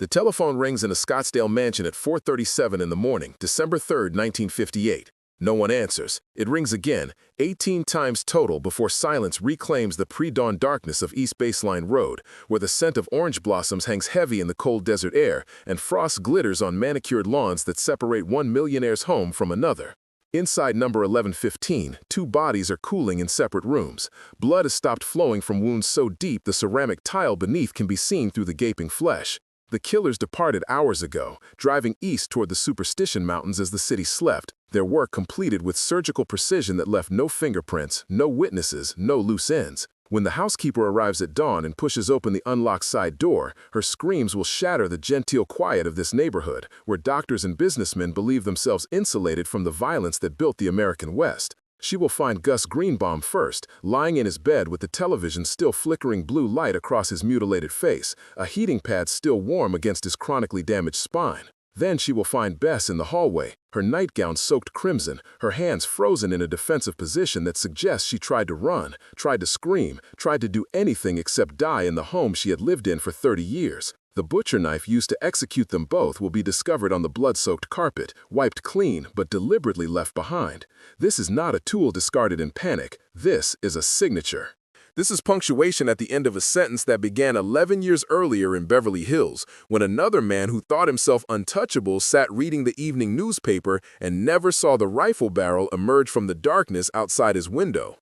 The telephone rings in a Scottsdale mansion at 4:37 in the morning, December 3, 1958. No one answers. It rings again, 18 times total before silence reclaims the pre-dawn darkness of East Baseline Road, where the scent of orange blossoms hangs heavy in the cold desert air and frost glitters on manicured lawns that separate one millionaire's home from another. Inside number 1115, two bodies are cooling in separate rooms. Blood has stopped flowing from wounds so deep the ceramic tile beneath can be seen through the gaping flesh. The killers departed hours ago, driving east toward the Superstition Mountains as the city slept, their work completed with surgical precision that left no fingerprints, no witnesses, no loose ends. When the housekeeper arrives at dawn and pushes open the unlocked side door, her screams will shatter the genteel quiet of this neighborhood, where doctors and businessmen believe themselves insulated from the violence that built the American West. She will find Gus Greenbaum first, lying in his bed with the television still flickering blue light across his mutilated face, a heating pad still warm against his chronically damaged spine. Then she will find Bess in the hallway, her nightgown soaked crimson, her hands frozen in a defensive position that suggests she tried to run, tried to scream, tried to do anything except die in the home she had lived in for 30 years. The butcher knife used to execute them both will be discovered on the blood-soaked carpet, wiped clean but deliberately left behind. This is not a tool discarded in panic. This is a signature. This is punctuation at the end of a sentence that began 11 years earlier in Beverly Hills, when another man who thought himself untouchable sat reading the evening newspaper and never saw the rifle barrel emerge from the darkness outside his window.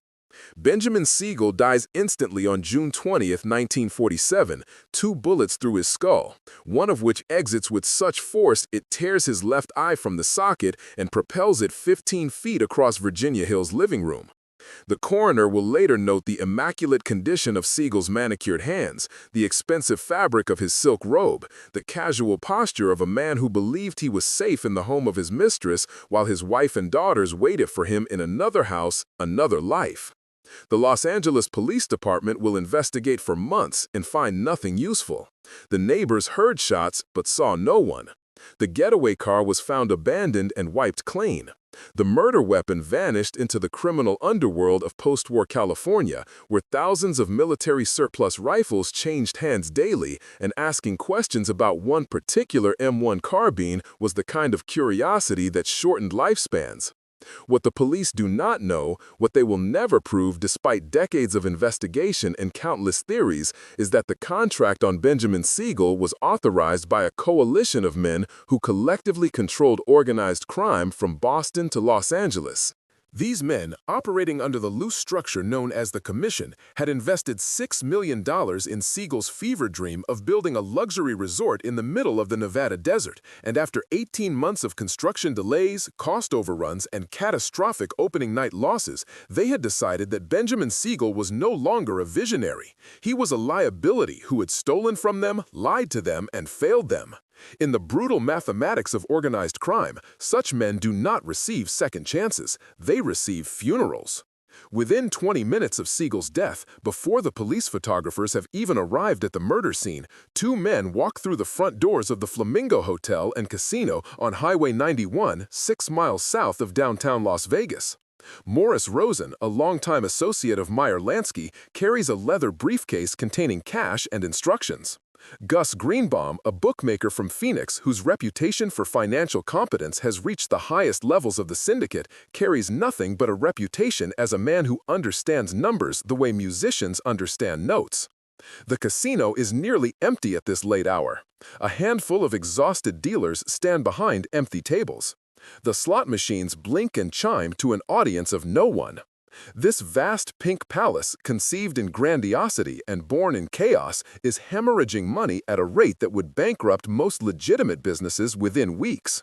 Benjamin Siegel dies instantly on June 20, 1947, 2 bullets through his skull, one of which exits with such force it tears his left eye from the socket and propels it 15 feet across Virginia Hill's living room. The coroner will later note the immaculate condition of Siegel's manicured hands, the expensive fabric of his silk robe, the casual posture of a man who believed he was safe in the home of his mistress while his wife and daughters waited for him in another house, another life. The Los Angeles Police Department will investigate for months and find nothing useful. The neighbors heard shots but saw no one. The getaway car was found abandoned and wiped clean. The murder weapon vanished into the criminal underworld of post-war California, where thousands of military surplus rifles changed hands daily, and asking questions about one particular M1 carbine was the kind of curiosity that shortened lifespans. What the police do not know, what they will never prove despite decades of investigation and countless theories, is that the contract on Benjamin Siegel was authorized by a coalition of men who collectively controlled organized crime from Boston to Los Angeles. These men, operating under the loose structure known as the Commission, had invested $6 million in Siegel's fever dream of building a luxury resort in the middle of the Nevada desert, and after 18 months of construction delays, cost overruns, and catastrophic opening night losses, they had decided that Benjamin Siegel was no longer a visionary. He was a liability who had stolen from them, lied to them, and failed them. In the brutal mathematics of organized crime, such men do not receive second chances, they receive funerals. Within 20 minutes of Siegel's death, before the police photographers have even arrived at the murder scene, 2 men walk through the front doors of the Flamingo Hotel and Casino on Highway 91, 6 miles south of downtown Las Vegas. Morris Rosen, a longtime associate of Meyer Lansky, carries a leather briefcase containing cash and instructions. Gus Greenbaum, a bookmaker from Phoenix whose reputation for financial competence has reached the highest levels of the syndicate, carries nothing but a reputation as a man who understands numbers the way musicians understand notes. The casino is nearly empty at this late hour. A handful of exhausted dealers stand behind empty tables. The slot machines blink and chime to an audience of no one. This vast pink palace, conceived in grandiosity and born in chaos, is hemorrhaging money at a rate that would bankrupt most legitimate businesses within weeks.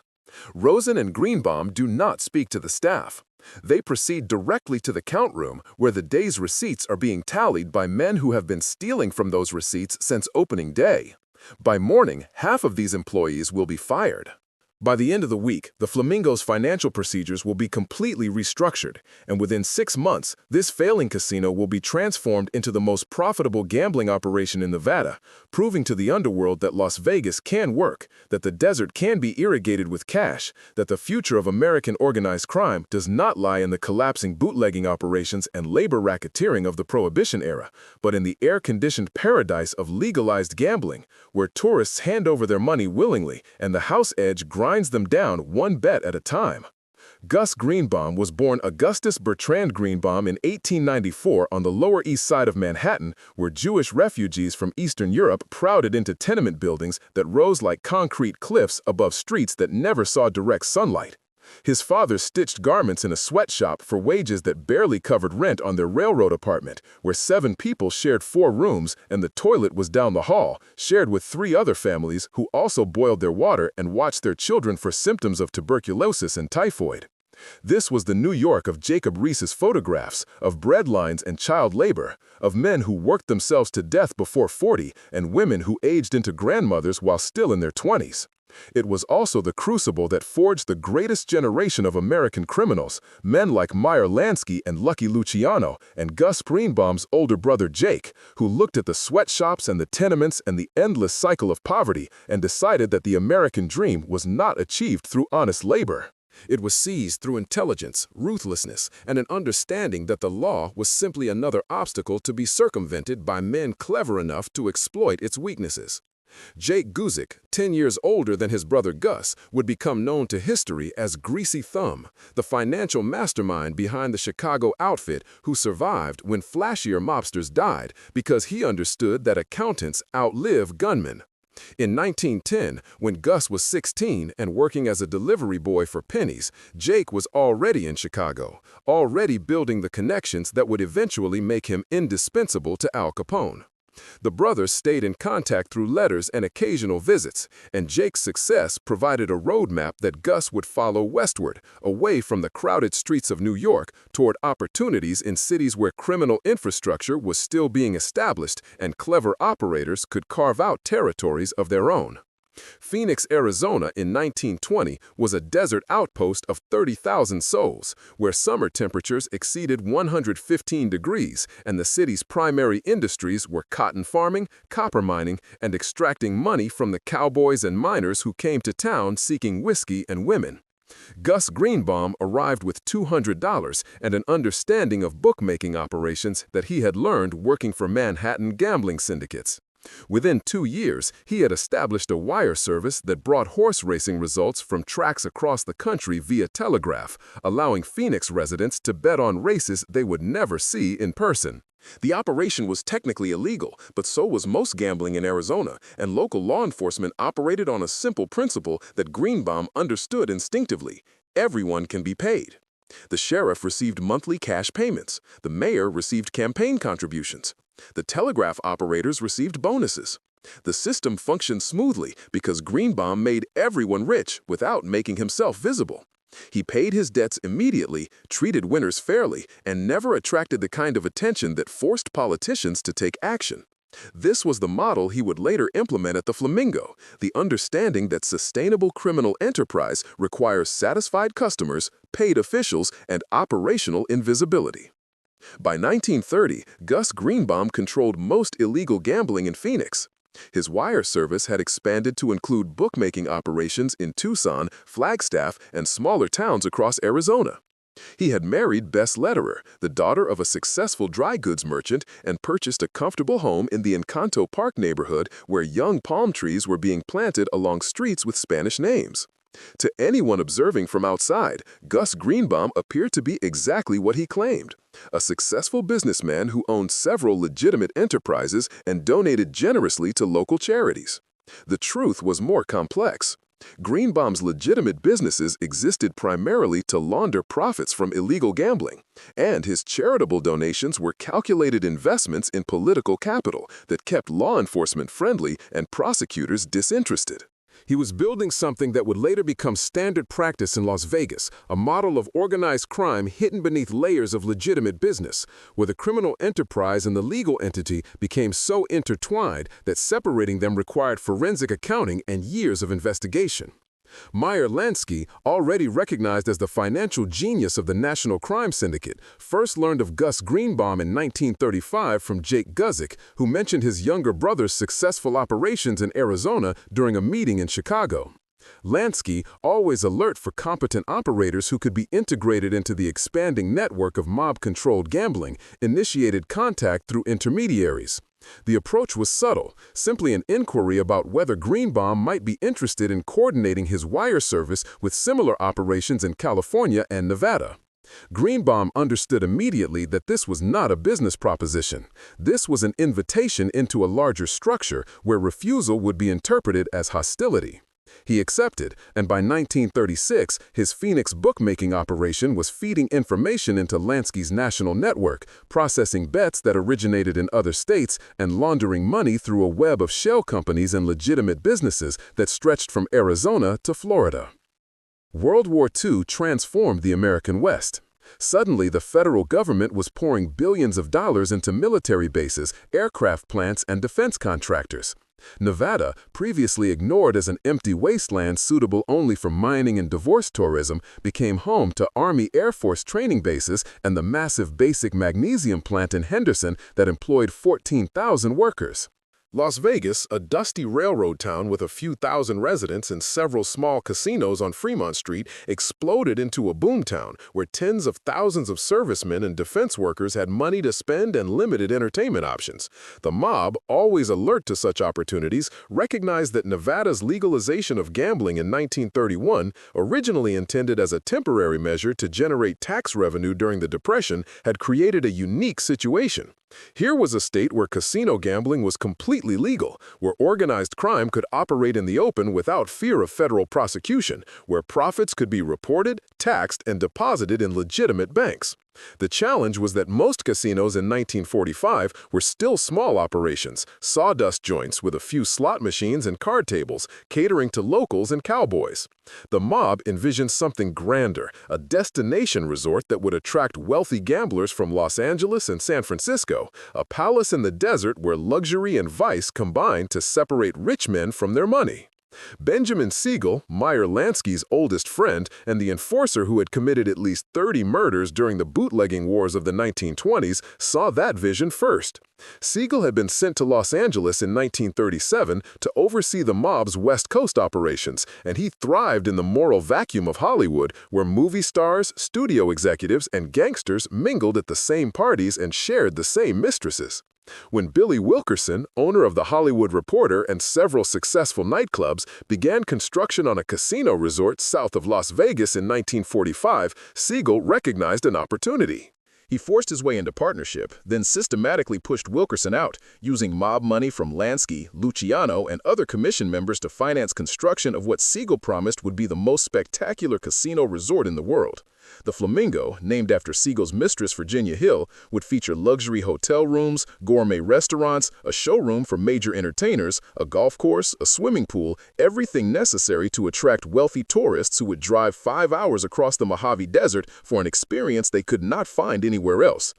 Rosen and Greenbaum do not speak to the staff. They proceed directly to the count room, where the day's receipts are being tallied by men who have been stealing from those receipts since opening day. By morning, half of these employees will be fired. By the end of the week, the Flamingo's financial procedures will be completely restructured, and within 6 months, this failing casino will be transformed into the most profitable gambling operation in Nevada, proving to the underworld that Las Vegas can work, that the desert can be irrigated with cash, that the future of American organized crime does not lie in the collapsing bootlegging operations and labor racketeering of the Prohibition era, but in the air-conditioned paradise of legalized gambling, where tourists hand over their money willingly and the house edge grinds them down one bet at a time. Gus Greenbaum was born Augustus Bertrand Greenbaum in 1894 on the Lower East Side of Manhattan, where Jewish refugees from Eastern Europe crowded into tenement buildings that rose like concrete cliffs above streets that never saw direct sunlight. His father stitched garments in a sweatshop for wages that barely covered rent on their railroad apartment, where 7 people shared 4 rooms and the toilet was down the hall, shared with 3 other families who also boiled their water and watched their children for symptoms of tuberculosis and typhoid. This was the New York of Jacob Riis's photographs, of breadlines and child labor, of men who worked themselves to death before 40 and women who aged into grandmothers while still in their 20s. It was also the crucible that forged the greatest generation of American criminals, men like Meyer Lansky and Lucky Luciano, and Gus Greenbaum's older brother Jake, who looked at the sweatshops and the tenements and the endless cycle of poverty and decided that the American dream was not achieved through honest labor. It was seized through intelligence, ruthlessness, and an understanding that the law was simply another obstacle to be circumvented by men clever enough to exploit its weaknesses. Jake Guzik, 10 years older than his brother Gus, would become known to history as Greasy Thumb, the financial mastermind behind the Chicago outfit who survived when flashier mobsters died because he understood that accountants outlive gunmen. In 1910, when Gus was 16 and working as a delivery boy for pennies, Jake was already in Chicago, already building the connections that would eventually make him indispensable to Al Capone. The brothers stayed in contact through letters and occasional visits, and Jake's success provided a roadmap that Gus would follow westward, away from the crowded streets of New York, toward opportunities in cities where criminal infrastructure was still being established and clever operators could carve out territories of their own. Phoenix, Arizona in 1920 was a desert outpost of 30,000 souls, where summer temperatures exceeded 115 degrees and the city's primary industries were cotton farming, copper mining, and extracting money from the cowboys and miners who came to town seeking whiskey and women. Gus Greenbaum arrived with $200 and an understanding of bookmaking operations that he had learned working for Manhattan gambling syndicates. Within 2 years, he had established a wire service that brought horse racing results from tracks across the country via telegraph, allowing Phoenix residents to bet on races they would never see in person. The operation was technically illegal, but so was most gambling in Arizona, and local law enforcement operated on a simple principle that Greenbaum understood instinctively: everyone can be paid. The sheriff received monthly cash payments. The mayor received campaign contributions. The telegraph operators received bonuses. The system functioned smoothly because Greenbaum made everyone rich without making himself visible. He paid his debts immediately, treated winners fairly, and never attracted the kind of attention that forced politicians to take action. This was the model he would later implement at the Flamingo, the understanding that sustainable criminal enterprise requires satisfied customers, paid officials, and operational invisibility. By 1930, Gus Greenbaum controlled most illegal gambling in Phoenix. His wire service had expanded to include bookmaking operations in Tucson, Flagstaff, and smaller towns across Arizona. He had married Bess, the daughter of a successful dry goods merchant, and purchased a comfortable home in the Encanto Park neighborhood where young palm trees were being planted along streets with Spanish names. To anyone observing from outside, Gus Greenbaum appeared to be exactly what he claimed: a successful businessman who owned several legitimate enterprises and donated generously to local charities. The truth was more complex. Greenbaum's legitimate businesses existed primarily to launder profits from illegal gambling, and his charitable donations were calculated investments in political capital that kept law enforcement friendly and prosecutors disinterested. He was building something that would later become standard practice in Las Vegas, a model of organized crime hidden beneath layers of legitimate business, where the criminal enterprise and the legal entity became so intertwined that separating them required forensic accounting and years of investigation. Meyer Lansky, already recognized as the financial genius of the National Crime Syndicate, first learned of Gus Greenbaum in 1935 from Jake Guzik, who mentioned his younger brother's successful operations in Arizona during a meeting in Chicago. Lansky, always alert for competent operators who could be integrated into the expanding network of mob-controlled gambling, initiated contact through intermediaries. The approach was subtle, simply an inquiry about whether Greenbaum might be interested in coordinating his wire service with similar operations in California and Nevada. Greenbaum understood immediately that this was not a business proposition. This was an invitation into a larger structure where refusal would be interpreted as hostility. He accepted, and by 1936, his Phoenix bookmaking operation was feeding information into Lansky's national network, processing bets that originated in other states, and laundering money through a web of shell companies and legitimate businesses that stretched from Arizona to Florida. World War II transformed the American West. Suddenly, the federal government was pouring billions of dollars into military bases, aircraft plants, and defense contractors. Nevada, previously ignored as an empty wasteland suitable only for mining and divorce tourism, became home to Army Air Force training bases and the massive basic magnesium plant in Henderson that employed 14,000 workers. Las Vegas, a dusty railroad town with a few thousand residents and several small casinos on Fremont Street, exploded into a boomtown where tens of thousands of servicemen and defense workers had money to spend and limited entertainment options. The mob, always alert to such opportunities, recognized that Nevada's legalization of gambling in 1931, originally intended as a temporary measure to generate tax revenue during the Depression, had created a unique situation. Here was a state where casino gambling was completely legal, where organized crime could operate in the open without fear of federal prosecution, where profits could be reported, taxed, and deposited in legitimate banks. The challenge was that most casinos in 1945 were still small operations, sawdust joints with a few slot machines and card tables, catering to locals and cowboys. The mob envisioned something grander, a destination resort that would attract wealthy gamblers from Los Angeles and San Francisco, a palace in the desert where luxury and vice combined to separate rich men from their money. Benjamin Siegel, Meyer Lansky's oldest friend and the enforcer who had committed at least 30 murders during the bootlegging wars of the 1920s, saw that vision first. Siegel had been sent to Los Angeles in 1937 to oversee the mob's West Coast operations, and he thrived in the moral vacuum of Hollywood, where movie stars, studio executives, and gangsters mingled at the same parties and shared the same mistresses. When Billy Wilkerson, owner of The Hollywood Reporter and several successful nightclubs, began construction on a casino resort south of Las Vegas in 1945, Siegel recognized an opportunity. He forced his way into partnership, then systematically pushed Wilkerson out, using mob money from Lansky, Luciano, and other commission members to finance construction of what Siegel promised would be the most spectacular casino resort in the world. The Flamingo, named after Siegel's mistress Virginia Hill, would feature luxury hotel rooms, gourmet restaurants, a showroom for major entertainers, a golf course, a swimming pool, everything necessary to attract wealthy tourists who would drive 5 hours across the Mojave Desert for an experience they could not find anywhere else.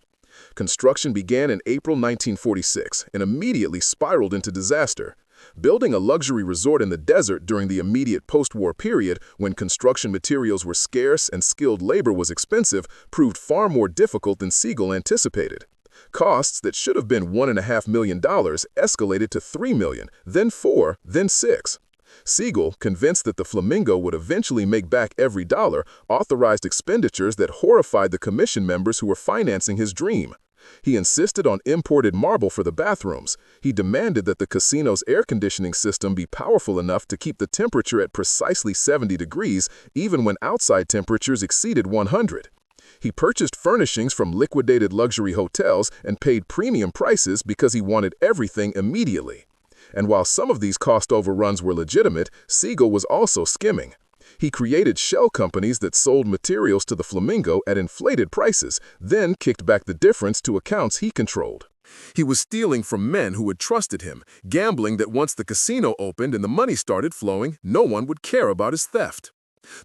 Construction began in April 1946 and immediately spiraled into disaster. Building a luxury resort in the desert during the immediate post-war period, when construction materials were scarce and skilled labor was expensive, proved far more difficult than Siegel anticipated. Costs that should have been $1.5 million escalated to $3 million, then $4 million, then $6 million. Siegel, convinced that the Flamingo would eventually make back every dollar, authorized expenditures that horrified the commission members who were financing his dream. He insisted on imported marble for the bathrooms. He demanded that the casino's air conditioning system be powerful enough to keep the temperature at precisely 70 degrees, even when outside temperatures exceeded 100. He purchased furnishings from liquidated luxury hotels and paid premium prices because he wanted everything immediately. And while some of these cost overruns were legitimate, Siegel was also skimming. He created shell companies that sold materials to the Flamingo at inflated prices, then kicked back the difference to accounts he controlled. He was stealing from men who had trusted him, gambling that once the casino opened and the money started flowing, no one would care about his theft.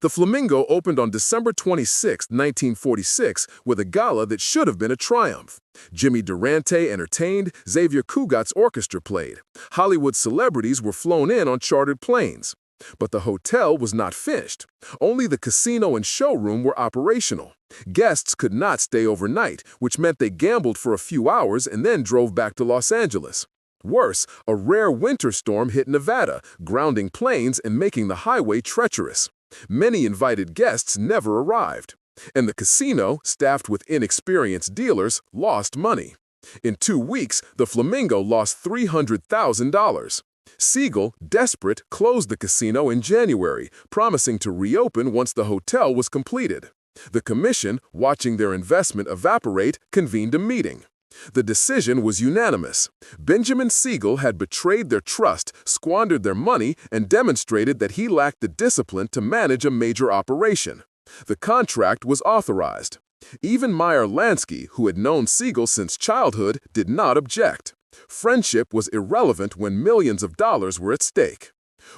The Flamingo opened on December 26, 1946, with a gala that should have been a triumph. Jimmy Durante entertained, Xavier Cugat's orchestra played. Hollywood celebrities were flown in on chartered planes. But the hotel was not finished. Only the casino and showroom were operational. Guests could not stay overnight, which meant they gambled for a few hours and then drove back to Los Angeles. Worse, a rare winter storm hit Nevada, grounding planes and making the highway treacherous. Many invited guests never arrived. And the casino, staffed with inexperienced dealers, lost money. In 2 weeks, the Flamingo lost $300,000. Siegel, desperate, closed the casino in January, promising to reopen once the hotel was completed. The commission, watching their investment evaporate, convened a meeting. The decision was unanimous. Benjamin Siegel had betrayed their trust, squandered their money, and demonstrated that he lacked the discipline to manage a major operation. The contract was authorized. Even Meyer Lansky, who had known Siegel since childhood, did not object. Friendship was irrelevant when millions of dollars were at stake.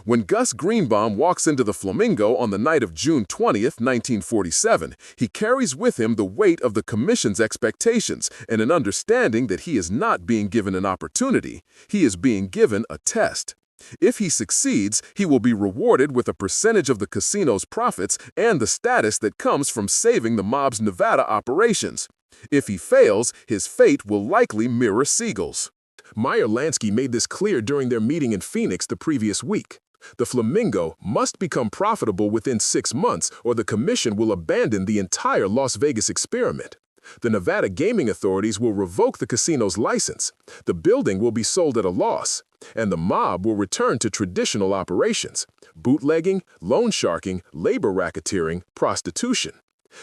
When Gus Greenbaum walks into the Flamingo on the night of June 20, 1947, he carries with him the weight of the commission's expectations and an understanding that he is not being given an opportunity, he is being given a test. If he succeeds, he will be rewarded with a percentage of the casino's profits and the status that comes from saving the mob's Nevada operations. If he fails, his fate will likely mirror Siegel's. Meyer Lansky made this clear during their meeting in Phoenix the previous week. The Flamingo must become profitable within 6 months or the commission will abandon the entire Las Vegas experiment. The Nevada gaming authorities will revoke the casino's license. The building will be sold at a loss, and the mob will return to traditional operations: bootlegging, loan sharking, labor racketeering, prostitution.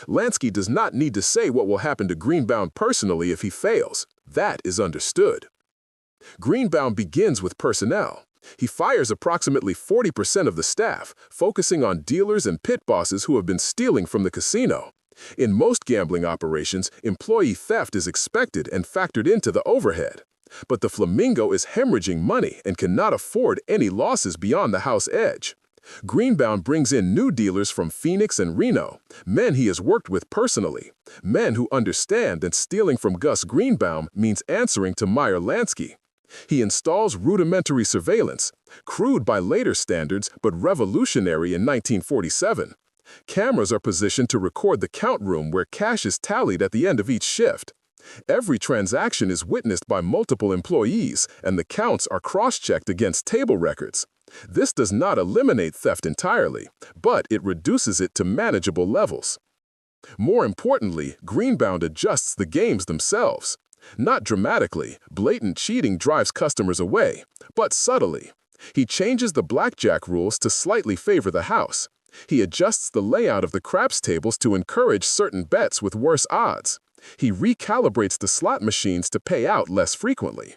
Lansky does not need to say what will happen to Greenbaum personally if he fails. That is understood. Greenbaum begins with personnel. He fires approximately 40% of the staff, focusing on dealers and pit bosses who have been stealing from the casino. In most gambling operations, employee theft is expected and factored into the overhead. But the Flamingo is hemorrhaging money and cannot afford any losses beyond the house edge. Greenbaum brings in new dealers from Phoenix and Reno, men he has worked with personally, men who understand that stealing from Gus Greenbaum means answering to Meyer Lansky. He installs rudimentary surveillance, crude by later standards but revolutionary in 1947. Cameras are positioned to record the count room where cash is tallied at the end of each shift. Every transaction is witnessed by multiple employees, and the counts are cross-checked against table records. This does not eliminate theft entirely, but it reduces it to manageable levels. More importantly, Greenbaum adjusts the games themselves. Not dramatically, blatant cheating drives customers away, but subtly. He changes the blackjack rules to slightly favor the house. He adjusts the layout of the craps tables to encourage certain bets with worse odds. He recalibrates the slot machines to pay out less frequently.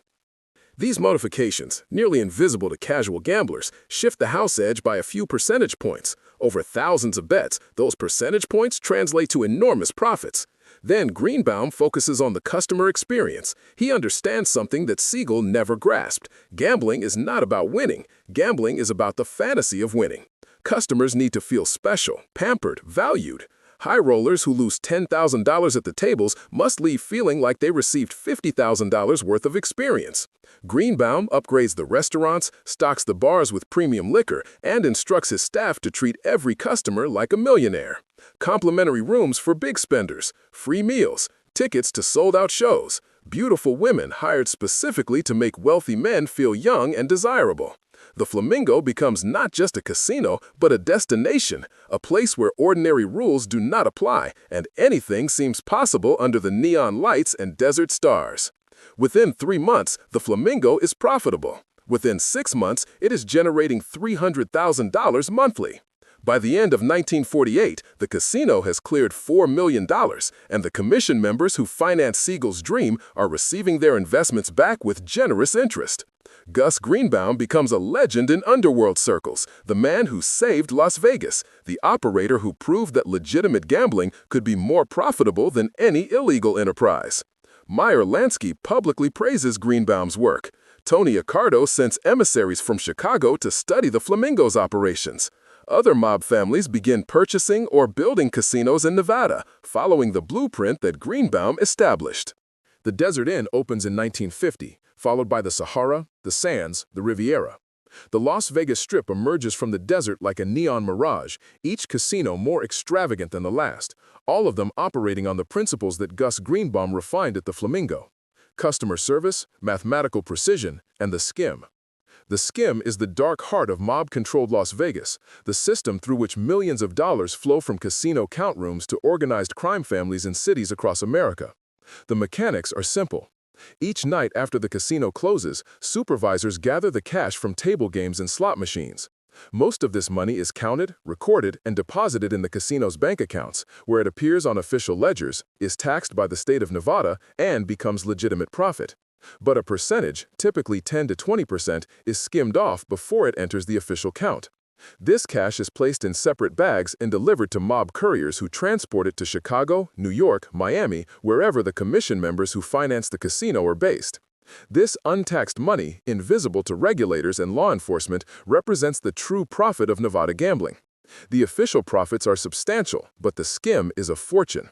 These modifications, nearly invisible to casual gamblers, shift the house edge by a few percentage points. Over thousands of bets, those percentage points translate to enormous profits. Then Greenbaum focuses on the customer experience. He understands something that Siegel never grasped. Gambling is not about winning. Gambling is about the fantasy of winning. Customers need to feel special, pampered, valued. High rollers who lose $10,000 at the tables must leave feeling like they received $50,000 worth of experience. Greenbaum upgrades the restaurants, stocks the bars with premium liquor, and instructs his staff to treat every customer like a millionaire. Complimentary rooms for big spenders, free meals, tickets to sold-out shows, beautiful women hired specifically to make wealthy men feel young and desirable. The Flamingo becomes not just a casino, but a destination, a place where ordinary rules do not apply, and anything seems possible under the neon lights and desert stars. Within 3 months, the Flamingo is profitable. Within 6 months, it is generating $300,000 monthly. By the end of 1948, the casino has cleared $4 million, and the commission members who financed Siegel's dream are receiving their investments back with generous interest. Gus Greenbaum becomes a legend in underworld circles, the man who saved Las Vegas, the operator who proved that legitimate gambling could be more profitable than any illegal enterprise. Meyer Lansky publicly praises Greenbaum's work. Tony Accardo sends emissaries from Chicago to study the Flamingo's operations. Other mob families begin purchasing or building casinos in Nevada, following the blueprint that Greenbaum established. The Desert Inn opens in 1950, followed by the Sahara, the Sands, the Riviera. The Las Vegas Strip emerges from the desert like a neon mirage, each casino more extravagant than the last, all of them operating on the principles that Gus Greenbaum refined at the Flamingo: customer service, mathematical precision, and the Skim. The Skim is the dark heart of mob-controlled Las Vegas, the system through which millions of dollars flow from casino count rooms to organized crime families in cities across America. The mechanics are simple. Each night after the casino closes, supervisors gather the cash from table games and slot machines. Most of this money is counted, recorded, and deposited in the casino's bank accounts, where it appears on official ledgers, is taxed by the state of Nevada, and becomes legitimate profit. But a percentage, typically 10 to 20%, is skimmed off before it enters the official count. This cash is placed in separate bags and delivered to mob couriers who transport it to Chicago, New York, Miami, wherever the commission members who finance the casino are based. This untaxed money, invisible to regulators and law enforcement, represents the true profit of Nevada gambling. The official profits are substantial, but the Skim is a fortune.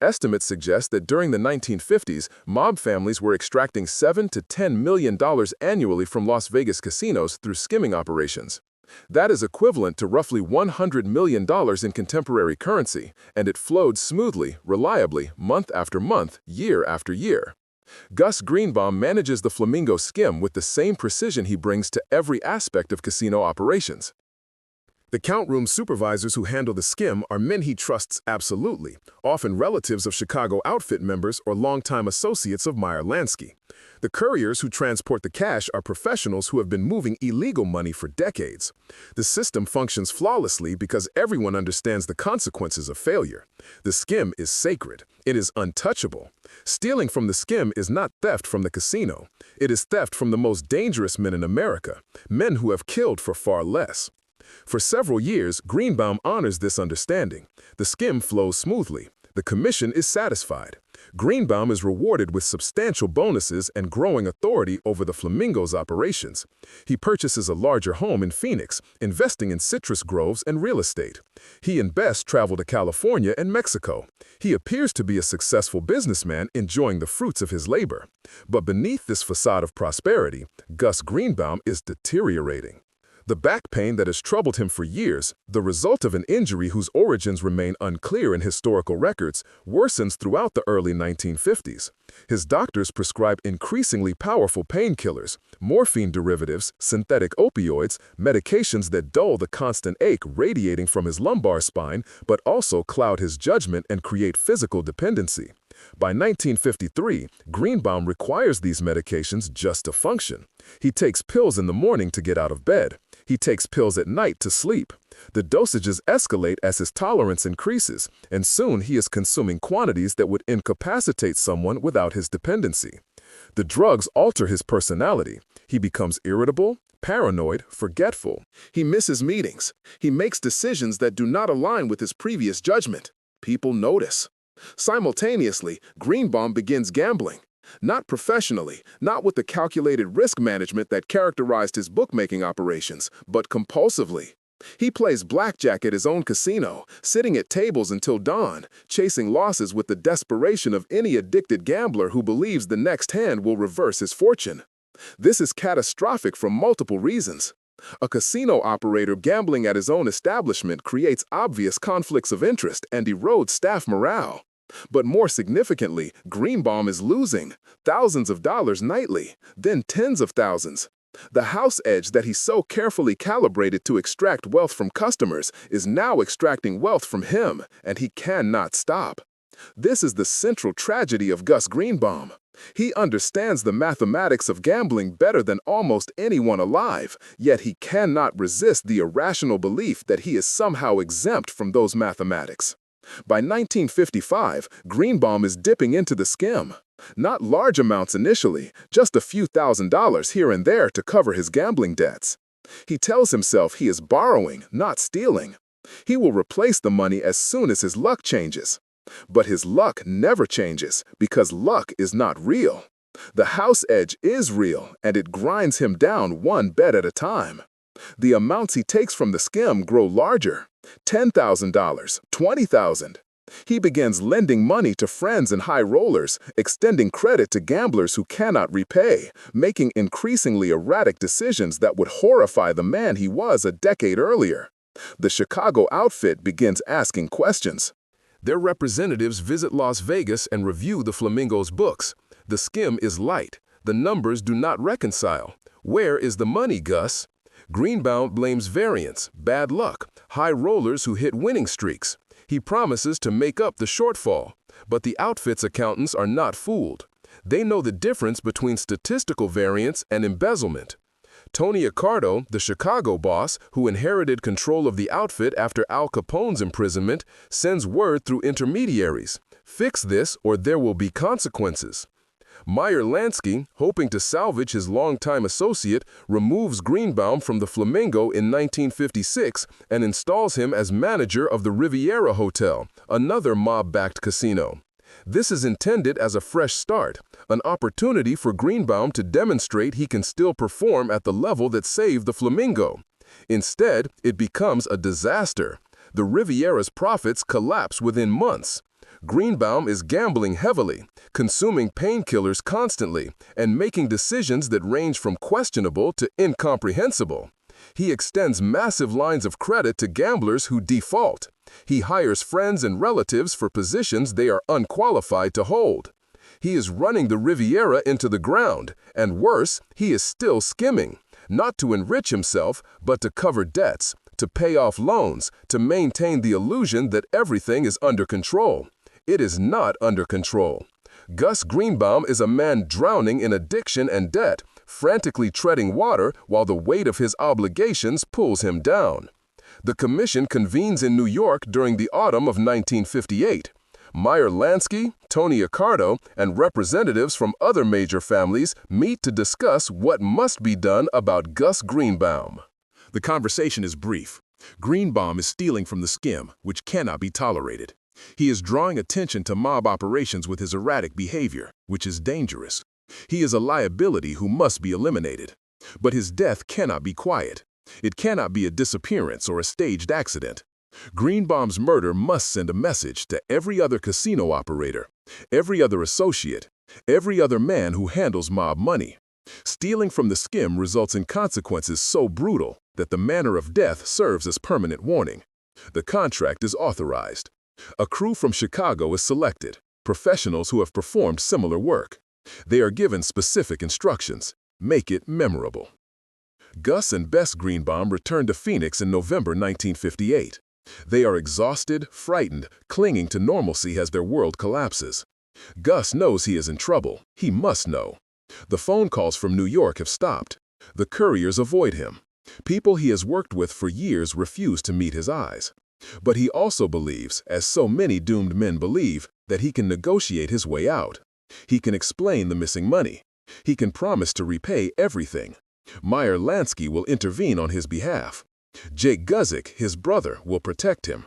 Estimates suggest that during the 1950s, mob families were extracting $7 to $10 million annually from Las Vegas casinos through skimming operations. That is equivalent to roughly $100 million in contemporary currency, and it flowed smoothly, reliably, month after month, year after year. Gus Greenbaum manages the Flamingo Skim with the same precision he brings to every aspect of casino operations. The count room supervisors who handle the Skim are men he trusts absolutely, often relatives of Chicago outfit members or longtime associates of Meyer Lansky. The couriers who transport the cash are professionals who have been moving illegal money for decades. The system functions flawlessly because everyone understands the consequences of failure. The Skim is sacred. It is untouchable. Stealing from the Skim is not theft from the casino. It is theft from the most dangerous men in America, men who have killed for far less. For several years, Greenbaum honors this understanding. The Skim flows smoothly. The commission is satisfied. Greenbaum is rewarded with substantial bonuses and growing authority over the Flamingo's operations. He purchases a larger home in Phoenix, investing in citrus groves and real estate. He and Bess travel to California and Mexico. He appears to be a successful businessman enjoying the fruits of his labor. But beneath this facade of prosperity, Gus Greenbaum is deteriorating. The back pain that has troubled him for years, the result of an injury whose origins remain unclear in historical records, worsens throughout the early 1950s. His doctors prescribe increasingly powerful painkillers, morphine derivatives, synthetic opioids, medications that dull the constant ache radiating from his lumbar spine, but also cloud his judgment and create physical dependency. By 1953, Greenbaum requires these medications just to function. He takes pills in the morning to get out of bed. He takes pills at night to sleep. The dosages escalate as his tolerance increases, and soon he is consuming quantities that would incapacitate someone without his dependency. The drugs alter his personality. He becomes irritable, paranoid, forgetful. He misses meetings. He makes decisions that do not align with his previous judgment. People notice. Simultaneously, Greenbaum begins gambling. Not professionally, not with the calculated risk management that characterized his bookmaking operations, but compulsively. He plays blackjack at his own casino, sitting at tables until dawn, chasing losses with the desperation of any addicted gambler who believes the next hand will reverse his fortune. This is catastrophic for multiple reasons. A casino operator gambling at his own establishment creates obvious conflicts of interest and erodes staff morale. But more significantly, Greenbaum is losing thousands of dollars nightly, then tens of thousands. The house edge that he so carefully calibrated to extract wealth from customers is now extracting wealth from him, and he cannot stop. This is the central tragedy of Gus Greenbaum. He understands the mathematics of gambling better than almost anyone alive, yet he cannot resist the irrational belief that he is somehow exempt from those mathematics. By 1955, Greenbaum is dipping into the Skim. Not large amounts initially, just a few $1,000s here and there to cover his gambling debts. He tells himself he is borrowing, not stealing. He will replace the money as soon as his luck changes. But his luck never changes because luck is not real. The house edge is real, and it grinds him down one bet at a time. The amounts he takes from the Skim grow larger. $10,000, $20,000. He begins lending money to friends and high rollers, extending credit to gamblers who cannot repay, making increasingly erratic decisions that would horrify the man he was a decade earlier. The Chicago outfit begins asking questions. Their representatives visit Las Vegas and review the Flamingo's books. The skim is light. The numbers do not reconcile. Where is the money, Gus? Greenbaum blames variance, bad luck, high rollers who hit winning streaks. He promises to make up the shortfall, but the outfit's accountants are not fooled. They know the difference between statistical variance and embezzlement. Tony Accardo, the Chicago boss, who inherited control of the outfit after Al Capone's imprisonment, sends word through intermediaries. Fix this or there will be consequences. Meyer Lansky, hoping to salvage his longtime associate, removes Greenbaum from the Flamingo in 1956 and installs him as manager of the Riviera Hotel, another mob-backed casino. This is intended as a fresh start, an opportunity for Greenbaum to demonstrate he can still perform at the level that saved the Flamingo. Instead, it becomes a disaster. The Riviera's profits collapse within months. Greenbaum is gambling heavily, consuming painkillers constantly, and making decisions that range from questionable to incomprehensible. He extends massive lines of credit to gamblers who default. He hires friends and relatives for positions they are unqualified to hold. He is running the Riviera into the ground, and worse, he is still skimming, not to enrich himself, but to cover debts, to pay off loans, to maintain the illusion that everything is under control. It is not under control. Gus Greenbaum is a man drowning in addiction and debt, frantically treading water while the weight of his obligations pulls him down. The commission convenes in New York during the autumn of 1958. Meyer Lansky, Tony Accardo, and representatives from other major families meet to discuss what must be done about Gus Greenbaum. The conversation is brief. Greenbaum is stealing from the skim, which cannot be tolerated. He is drawing attention to mob operations with his erratic behavior, which is dangerous. He is a liability who must be eliminated. But his death cannot be quiet. It cannot be a disappearance or a staged accident. Greenbaum's murder must send a message to every other casino operator, every other associate, every other man who handles mob money. Stealing from the skim results in consequences so brutal that the manner of death serves as permanent warning. The contract is authorized. A crew from Chicago is selected, professionals who have performed similar work. They are given specific instructions. Make it memorable. Gus and Bess Greenbaum return to Phoenix in November 1958. They are exhausted, frightened, clinging to normalcy as their world collapses. Gus knows he is in trouble. He must know. The phone calls from New York have stopped. The couriers avoid him. People he has worked with for years refuse to meet his eyes. But he also believes, as so many doomed men believe, that he can negotiate his way out. He can explain the missing money. He can promise to repay everything. Meyer Lansky will intervene on his behalf. Jake Guzik, his brother, will protect him.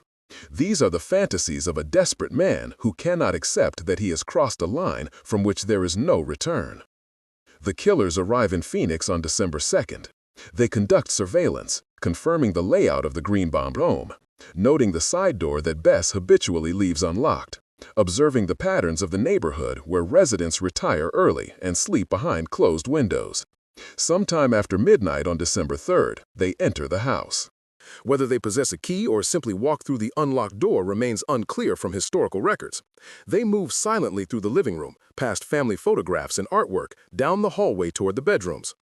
These are the fantasies of a desperate man who cannot accept that he has crossed a line from which there is no return. The killers arrive in Phoenix on December 2nd. They conduct surveillance, confirming the layout of the Greenbaum home, noting the side door that Bess habitually leaves unlocked, observing the patterns of the neighborhood where residents retire early and sleep behind closed windows. Sometime after midnight on December 3rd, they enter the house. Whether they possess a key or simply walk through the unlocked door remains unclear from historical records. They move silently through the living room, past family photographs and artwork, down the hallway toward the bedrooms.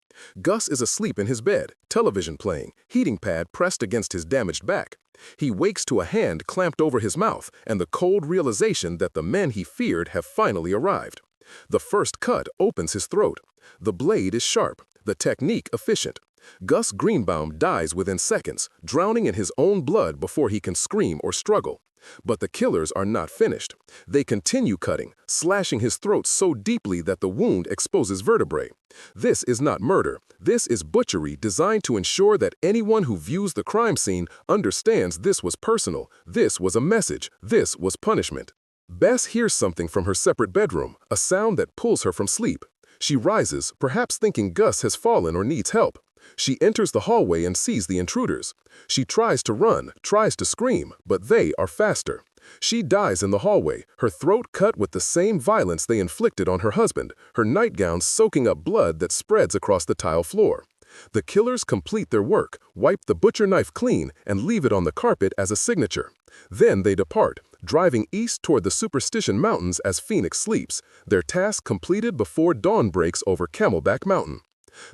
Gus is asleep in his bed, television playing, heating pad pressed against his damaged back. He wakes to a hand clamped over his mouth and the cold realization that the men he feared have finally arrived. The first cut opens his throat. The blade is sharp, the technique efficient. Gus Greenbaum dies within seconds, drowning in his own blood before he can scream or struggle. But the killers are not finished. They continue cutting, slashing his throat so deeply that the wound exposes vertebrae. This is not murder. This is butchery designed to ensure that anyone who views the crime scene understands this was personal, this was a message, this was punishment. Bess hears something from her separate bedroom, a sound that pulls her from sleep. She rises, perhaps thinking Gus has fallen or needs help. She enters the hallway and sees the intruders. She tries to run, tries to scream, but they are faster. She dies in the hallway, her throat cut with the same violence they inflicted on her husband, her nightgown soaking up blood that spreads across the tile floor. The killers complete their work, wipe the butcher knife clean, and leave it on the carpet as a signature. Then they depart, driving east toward the Superstition Mountains as Phoenix sleeps, their task completed before dawn breaks over Camelback Mountain.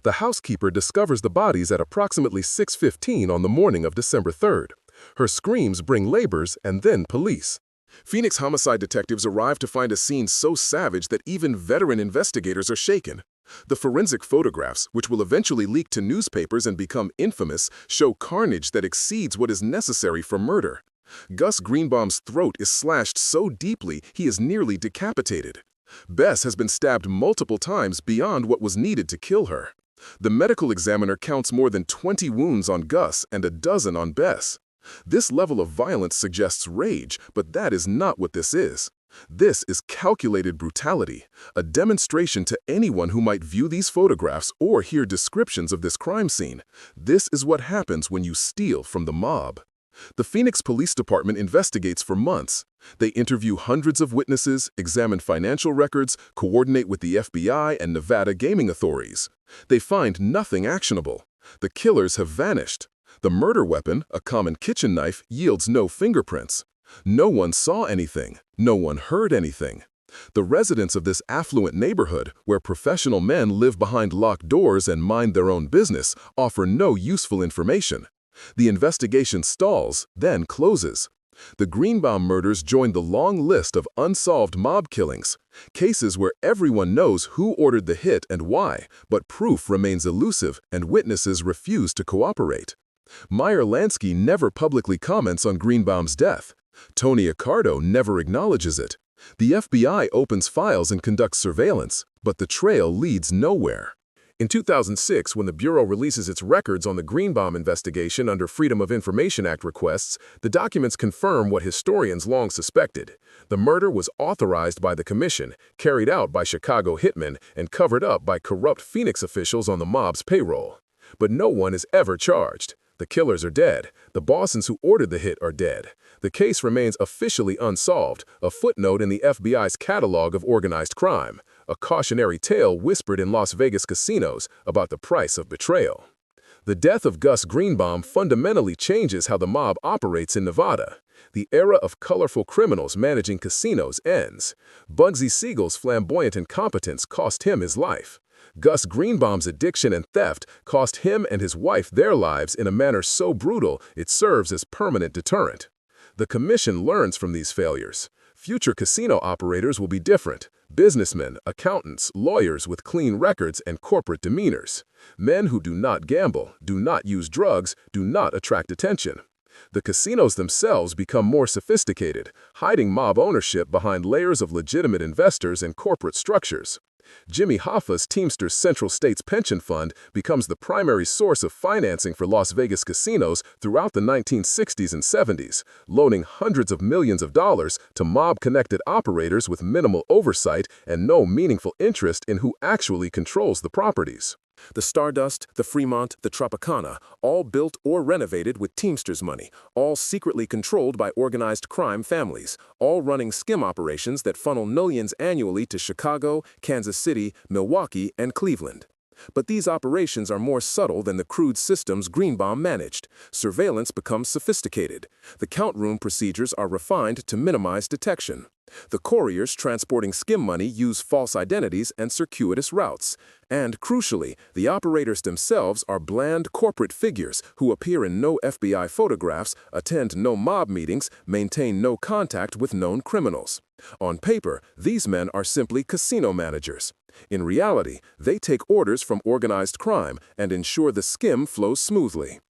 The housekeeper discovers the bodies at approximately 6:15 on the morning of December 3rd. Her screams bring laborers and then police. Phoenix homicide detectives arrive to find a scene so savage that even veteran investigators are shaken. The forensic photographs, which will eventually leak to newspapers and become infamous, show carnage that exceeds what is necessary for murder. Gus Greenbaum's throat is slashed so deeply he is nearly decapitated. Bess has been stabbed multiple times beyond what was needed to kill her. The medical examiner counts more than 20 wounds on Gus and a dozen on Bess. This level of violence suggests rage, but that is not what this is. This is calculated brutality, a demonstration to anyone who might view these photographs or hear descriptions of this crime scene. This is what happens when you steal from the mob. The Phoenix Police Department investigates for months. They interview hundreds of witnesses, examine financial records, coordinate with the FBI and Nevada gaming authorities. They find nothing actionable. The killers have vanished. The murder weapon, a common kitchen knife, yields no fingerprints. No one saw anything. No one heard anything. The residents of this affluent neighborhood, where professional men live behind locked doors and mind their own business, offer no useful information. The investigation stalls, then closes. The Greenbaum murders join the long list of unsolved mob killings, cases where everyone knows who ordered the hit and why, but proof remains elusive and witnesses refuse to cooperate. Meyer Lansky never publicly comments on Greenbaum's death. Tony Accardo never acknowledges it. The FBI opens files and conducts surveillance, but the trail leads nowhere. In 2006, when the Bureau releases its records on the Greenbaum investigation under Freedom of Information Act requests, the documents confirm what historians long suspected. The murder was authorized by the commission, carried out by Chicago hitmen, and covered up by corrupt Phoenix officials on the mob's payroll. But no one is ever charged. The killers are dead. The bosses who ordered the hit are dead. The case remains officially unsolved, a footnote in the FBI's catalog of organized crime, a cautionary tale whispered in Las Vegas casinos about the price of betrayal. The death of Gus Greenbaum fundamentally changes how the mob operates in Nevada. The era of colorful criminals managing casinos ends. Bugsy Siegel's flamboyant incompetence cost him his life. Gus Greenbaum's addiction and theft cost him and his wife their lives in a manner so brutal it serves as permanent deterrent. The commission learns from these failures. Future casino operators will be different. Businessmen, accountants, lawyers with clean records and corporate demeanors. Men who do not gamble, do not use drugs, do not attract attention. The casinos themselves become more sophisticated, hiding mob ownership behind layers of legitimate investors and corporate structures. Jimmy Hoffa's Teamsters Central States Pension Fund becomes the primary source of financing for Las Vegas casinos throughout the 1960s and 70s, loaning hundreds of millions of dollars to mob-connected operators with minimal oversight and no meaningful interest in who actually controls the properties. The Stardust, the Fremont, the Tropicana, all built or renovated with Teamsters money, all secretly controlled by organized crime families, all running skim operations that funnel millions annually to Chicago, Kansas City, Milwaukee, and Cleveland. But these operations are more subtle than the crude systems Greenbaum managed. Surveillance becomes sophisticated. The count room procedures are refined to minimize detection. The couriers transporting skim money use false identities and circuitous routes. And, crucially, the operators themselves are bland corporate figures who appear in no FBI photographs, attend no mob meetings, maintain no contact with known criminals. On paper, these men are simply casino managers. In reality, they take orders from organized crime and ensure the skim flows smoothly.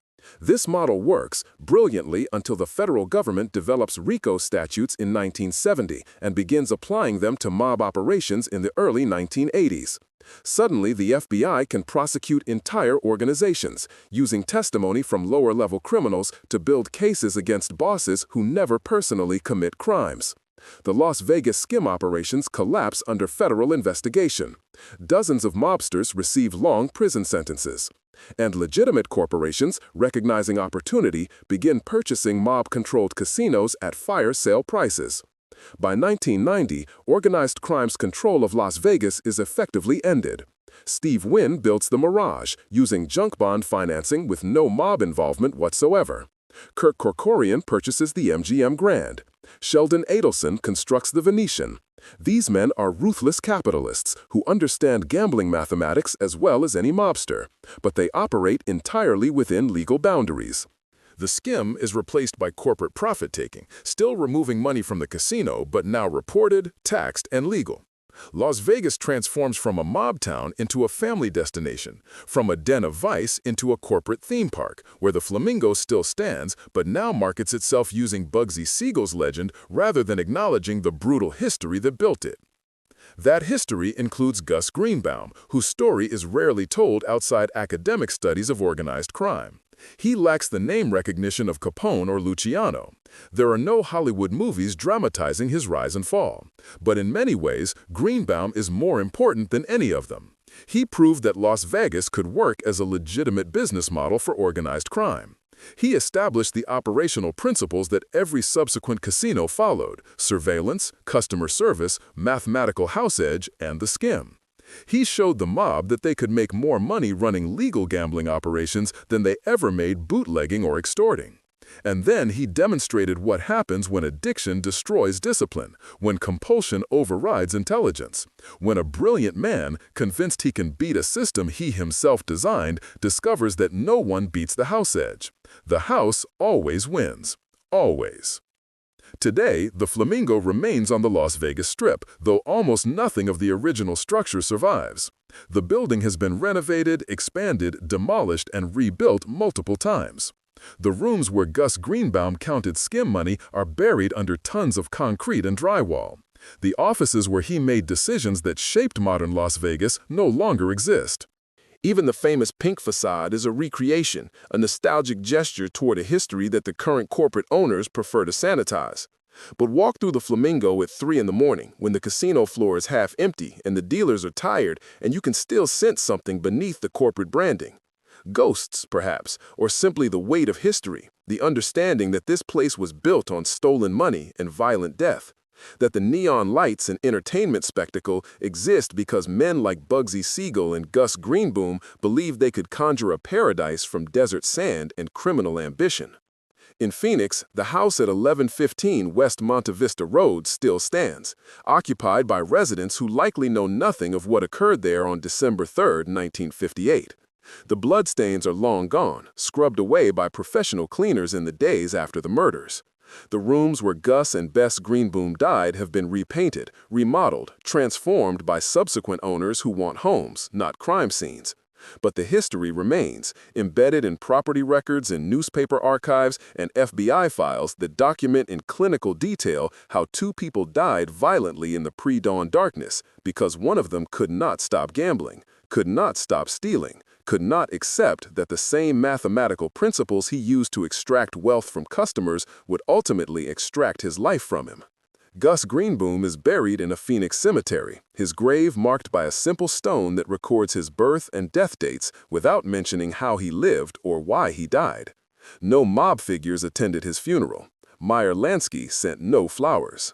This model works brilliantly until the federal government develops RICO statutes in 1970 and begins applying them to mob operations in the early 1980s. Suddenly, the FBI can prosecute entire organizations, using testimony from lower-level criminals to build cases against bosses who never personally commit crimes. The Las Vegas skim operations collapse under federal investigation. Dozens of mobsters receive long prison sentences. And legitimate corporations, recognizing opportunity, begin purchasing mob-controlled casinos at fire sale prices. By 1990, organized crime's control of Las Vegas is effectively ended. Steve Wynn builds the Mirage, using junk bond financing with no mob involvement whatsoever. Kirk Kerkorian purchases the MGM Grand. Sheldon Adelson constructs the Venetian. These men are ruthless capitalists who understand gambling mathematics as well as any mobster, but they operate entirely within legal boundaries. The Skim is replaced by corporate profit-taking, still removing money from the casino, but now reported, taxed, and legal. Las Vegas transforms from a mob town into a family destination, from a den of vice into a corporate theme park, where the Flamingo still stands, but now markets itself using Bugsy Siegel's legend rather than acknowledging the brutal history that built it. That history includes Gus Greenbaum, whose story is rarely told outside academic studies of organized crime. He lacks the name recognition of Capone or Luciano. There are no Hollywood movies dramatizing his rise and fall. But in many ways, Greenbaum is more important than any of them. He proved that Las Vegas could work as a legitimate business model for organized crime. He established the operational principles that every subsequent casino followed: surveillance, customer service, mathematical house edge, and the Skim. He showed the mob that they could make more money running legal gambling operations than they ever made bootlegging or extorting. And then he demonstrated what happens when addiction destroys discipline, when compulsion overrides intelligence, when a brilliant man, convinced he can beat a system he himself designed, discovers that no one beats the house edge. The house always wins. Always. Today, the Flamingo remains on the Las Vegas Strip, though almost nothing of the original structure survives. The building has been renovated, expanded, demolished, and rebuilt multiple times. The rooms where Gus Greenbaum counted Skim money are buried under tons of concrete and drywall. The offices where he made decisions that shaped modern Las Vegas no longer exist. Even the famous pink facade is a recreation, a nostalgic gesture toward a history that the current corporate owners prefer to sanitize. But walk through the Flamingo at 3 in the morning, when the casino floor is half empty and the dealers are tired, and you can still sense something beneath the corporate branding. Ghosts, perhaps, or simply the weight of history, the understanding that this place was built on stolen money and violent death. That the neon lights and entertainment spectacle exist because men like Bugsy Siegel and Gus Greenbaum believed they could conjure a paradise from desert sand and criminal ambition. In Phoenix, the house at 1115 West Monte Vista Road still stands, occupied by residents who likely know nothing of what occurred there on December 3, 1958. The bloodstains are long gone, scrubbed away by professional cleaners in the days after the murders. The rooms where Gus and Bess Greenbaum died have been repainted, remodeled, transformed by subsequent owners who want homes, not crime scenes. But the history remains, embedded in property records and newspaper archives and FBI files that document in clinical detail how 2 people died violently in the pre-dawn darkness because one of them could not stop gambling, could not stop stealing, could not accept that the same mathematical principles he used to extract wealth from customers would ultimately extract his life from him. Gus Greenbaum is buried in a Phoenix cemetery, his grave marked by a simple stone that records his birth and death dates without mentioning how he lived or why he died. No mob figures attended his funeral. Meyer Lansky sent no flowers.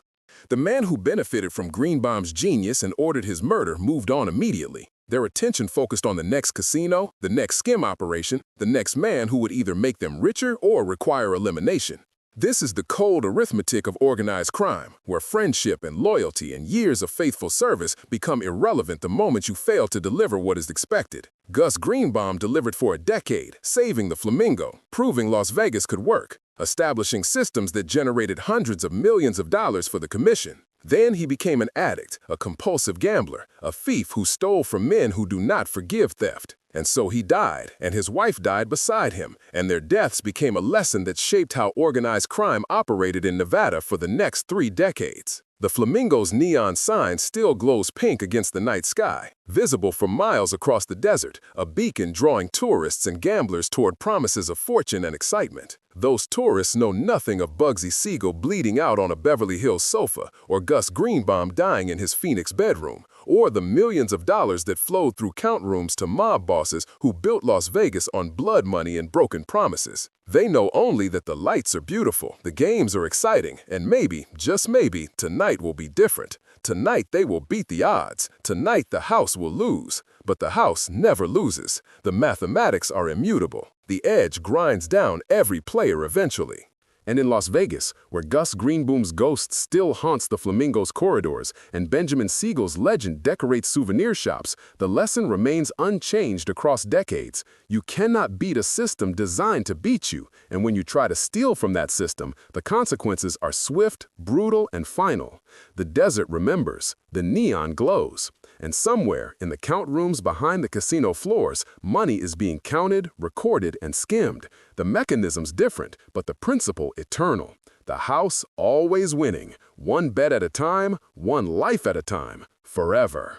The man who benefited from Greenbaum's genius and ordered his murder moved on immediately. Their attention focused on the next casino, the next Skim operation, the next man who would either make them richer or require elimination. This is the cold arithmetic of organized crime, where friendship and loyalty and years of faithful service become irrelevant the moment you fail to deliver what is expected. Gus Greenbaum delivered for a decade, saving the Flamingo, proving Las Vegas could work, establishing systems that generated hundreds of millions of dollars for the commission. Then he became an addict, a compulsive gambler, a thief who stole from men who do not forgive theft. And so he died, and his wife died beside him, and their deaths became a lesson that shaped how organized crime operated in Nevada for the next 3 decades. The Flamingo's neon sign still glows pink against the night sky, visible for miles across the desert, a beacon drawing tourists and gamblers toward promises of fortune and excitement. Those tourists know nothing of Bugsy Siegel bleeding out on a Beverly Hills sofa, or Gus Greenbaum dying in his Phoenix bedroom, or the millions of dollars that flowed through count rooms to mob bosses who built Las Vegas on blood money and broken promises. They know only that the lights are beautiful, the games are exciting, and maybe, just maybe, tonight will be different. Tonight they will beat the odds. Tonight the house will lose. But the house never loses. The mathematics are immutable. The edge grinds down every player eventually. And in Las Vegas, where Gus Greenbaum's ghost still haunts the Flamingo's corridors and Benjamin Siegel's legend decorates souvenir shops, the lesson remains unchanged across decades. You cannot beat a system designed to beat you, and when you try to steal from that system, the consequences are swift, brutal, and final. The desert remembers, the neon glows, and somewhere in the count rooms behind the casino floors, money is being counted, recorded, and skimmed. The mechanism's different, but the principle eternal. The house always winning, one bet at a time, one life at a time, forever.